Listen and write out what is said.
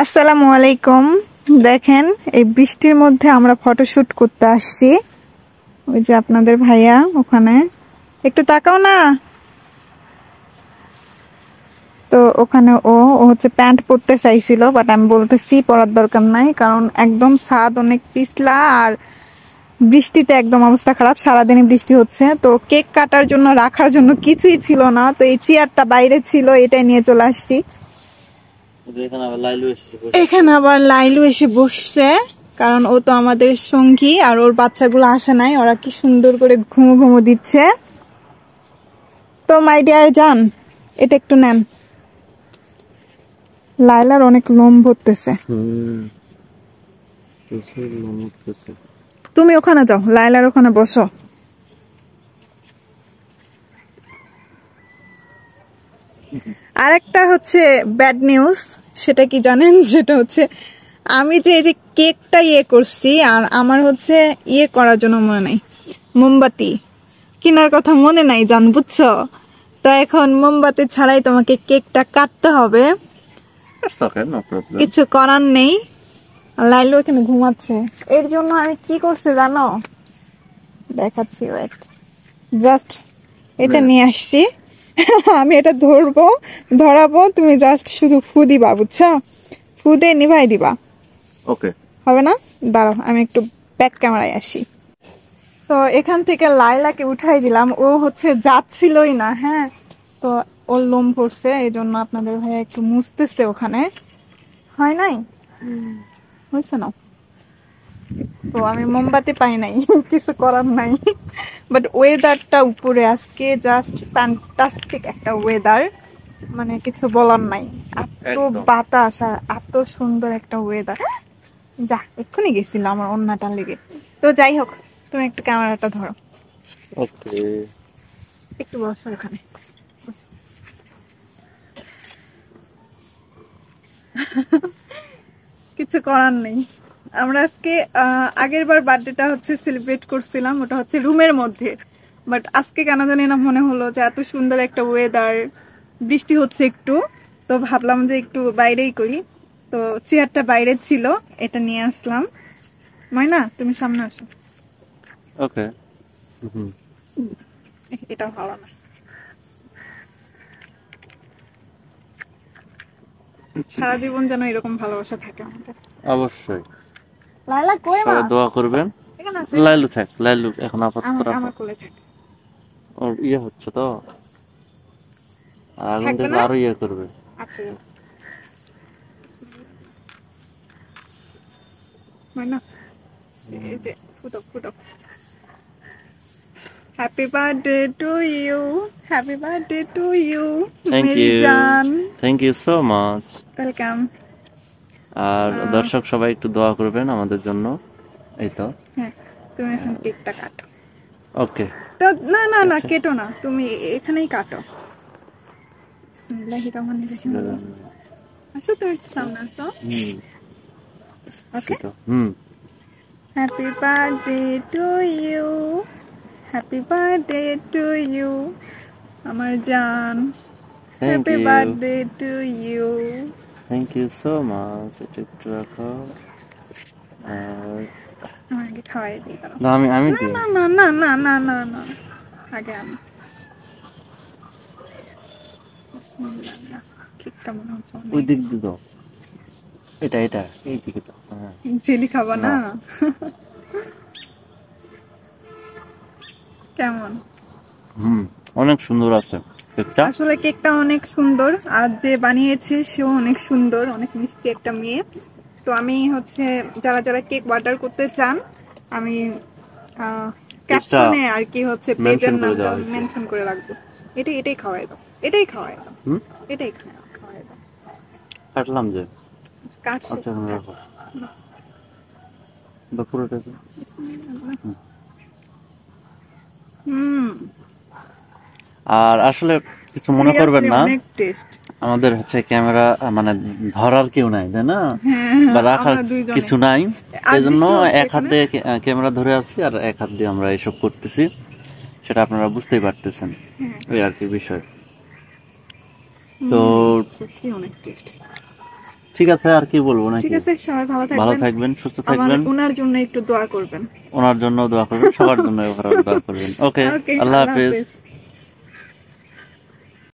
আসসালামু আলাইকুম। দেখেন এই বৃষ্টির মধ্যে আমরা ফটোশুট করতে আসছি। ওই যে আপনাদের ভাইয়া ওখানে, একটু তাকাও না। তো ওখানে ও হচ্ছে প্যান্ট পরতে চাইছিল, বাট আমি বলতেছি পরার দরকার নাই, কারণ একদম ছাদ অনেক পিছলা আর বৃষ্টিতে একদম অবস্থা খারাপ। সারাদিনই বৃষ্টি হচ্ছে। তো কেক কাটার জন্য রাখার জন্য কিছুই ছিল না, তো এই চেয়ারটা বাইরে ছিল, এটাই নিয়ে চলে আসছি। এখানে আবার লাইলু এসে বসছে, কারণ ও তো আমাদের সঙ্গী আর ওর বাচ্চাগুলো আসে নাই। ওরা কি সুন্দর করে ঘুমো ঘুমো দিচ্ছে। তো মাই ডিয়ার জান, এটা একটু নেন। লাইলার অনেক লোম ভরতেছে। তুমি ওখানে যাও, লাইলার ওখানে বসো। আরেকটা হচ্ছে ব্যাড নিউজ, সেটা কি জানেন? যেটা হচ্ছে আমি যে এই যে কেকটা করছি, আর আমার হচ্ছে করার জন্য মনে নাই, মোমবাতি কেনার কথা মনে নাই জান, বুঝছো? তো এখন মোমবাতি ছাড়াই তোমাকে কেকটা কাটতে হবে। কিছু করার নেই। লাইলু এখানে ঘুমাচ্ছে, এর জন্য আমি কি করছি জানো? দেখাচ্ছি, ওয়েট। জাস্ট এটা নিয়ে আসছি। আমি এটা ধরাবো, তুমি জাস্ট শুধু ফু দিবা, বুঝছো? ফু দিয়ে নিভাই দিবা। ওকে, হবে না? দাঁড়াও, আমি একটু ব্যাক ক্যামেরায় আসি। তো এখান থেকে লাইলাকে উঠাই দিলাম, ও হচ্ছে যাচ্ছিলই না। হ্যাঁ, তো ওর লোম পড়ছে, এই জন্য আপনাদের ভাইয়া একটু মুছতেছে ওখানে। হয় নাই? হয়েছে না? তো আমি মোমবাতি পাই নাই, কিছু করার নাই। বাট ওয়েদারটা উপরে আজকে জাস্ট ফ্যান্টাস্টিক একটা ওয়েদার, মানে কিছু বলার নাই। এত বাতাস আর এত সুন্দর একটা ওয়েদার। যা, এক্ষুনি গেছিল আমার অন্যটা লেগে। তো যাই হোক, তুমি একটু ক্যামেরাটা ধরো। ওকে, একটু বসো এখানে। কিছু করার নেই। আমরা আজকে আগের বার বার্থডেটা হচ্ছে সেলিব্রেট করছিলাম, ওটা হচ্ছে রুমের মধ্যে। বাট আজকে কেন জানি না মনে হলো যে এত সুন্দর একটা ওয়েদার, বৃষ্টি হচ্ছে একটু, তো ভাবলাম যে একটু বাইরেই করি। তো চেয়ারটা বাইরে ছিল, এটা নিয়ে আসলাম। ময়না, তুমি সামনে আসো। ওকে। এটা ভালো না। সারা জীবন যেন এরকম ভালোবাসা থাকে আমাদের। অবশ্যই। লাইলা কই মা? দোয়া করবেন। লাইলু থাক, লাইলু এখন আপাতত আমার কোলে থাক। ওর হচ্ছে তো, আর আগুন দেখলে আরো করবে। আচ্ছা, ময়না, এই যে ফুটো। Happy birthday to you, happy birthday to you মেরি জান। Thank you so much. Welcome. আর দর্শক সবাই একটু দোয়া করবেন আমাদের জন্য। এই তো। হ্যাঁ, তুমি এখন কেকটা কাটো। ওকে। তো না কেটো না, তুমি এখানেই কাটো। বিসমিল্লাহির রহমানির রহিম। আসো, তুমি সামনে আসো। Okay. Happy birthday to you, happy birthday to you আমার জান, happy birthday to you. Thank you so much. এটা একটু রাখো। আর আমাকে খাওয়াই দিই। না, আমি না, আগে আমি। কেকটা মনে হচ্ছে ওই দিক দিয়ে দাও। এটা এই দিকে দাও। জেলি খাবা না? কেমন? অনেক সুন্দর আছে কেকটা। আসলে কেকটা অনেক সুন্দর, আর যে বানিয়েছে সেও অনেক সুন্দর, অনেক মিষ্টি একটা মেয়ে। তো আমি হচ্ছে যারা কেক অর্ডার করতে চান, আমি ক্যাপশনে আর কি হচ্ছে পেজের নামটা মেনশন করে রাখবো। এটাই খাওয়াই দাও, এটাই খাওয়াই দাও। কাটলাম যে। কাটছো? আচ্ছা, রাখো। পুরোটা। আর আসলে কিছু মনে করবেন না, আমাদের হচ্ছে ক্যামেরা মানে ধরার কেউ নাই, তাই না? বা রাখার কিছু নাই, এই জন্য এক হাত দিয়ে ক্যামেরা ধরে আছি আর এক হাত দিয়ে আমরা এসব করতেছি, সেটা আপনারা বুঝতেই পারতেছেন। ওই আর কি বিষয়। তো ঠিক আছে, আর কি বলবো নাকি? ঠিক আছে, সবাই ভালো থাকবেন, সুস্থ থাকবেন। ওনার জন্য একটু দোয়া করবেন। ওনার জন্য দোয়া করবেন, সবার জন্য দোয়া করবেন। ওকে, আল্লাহ হাফেজ।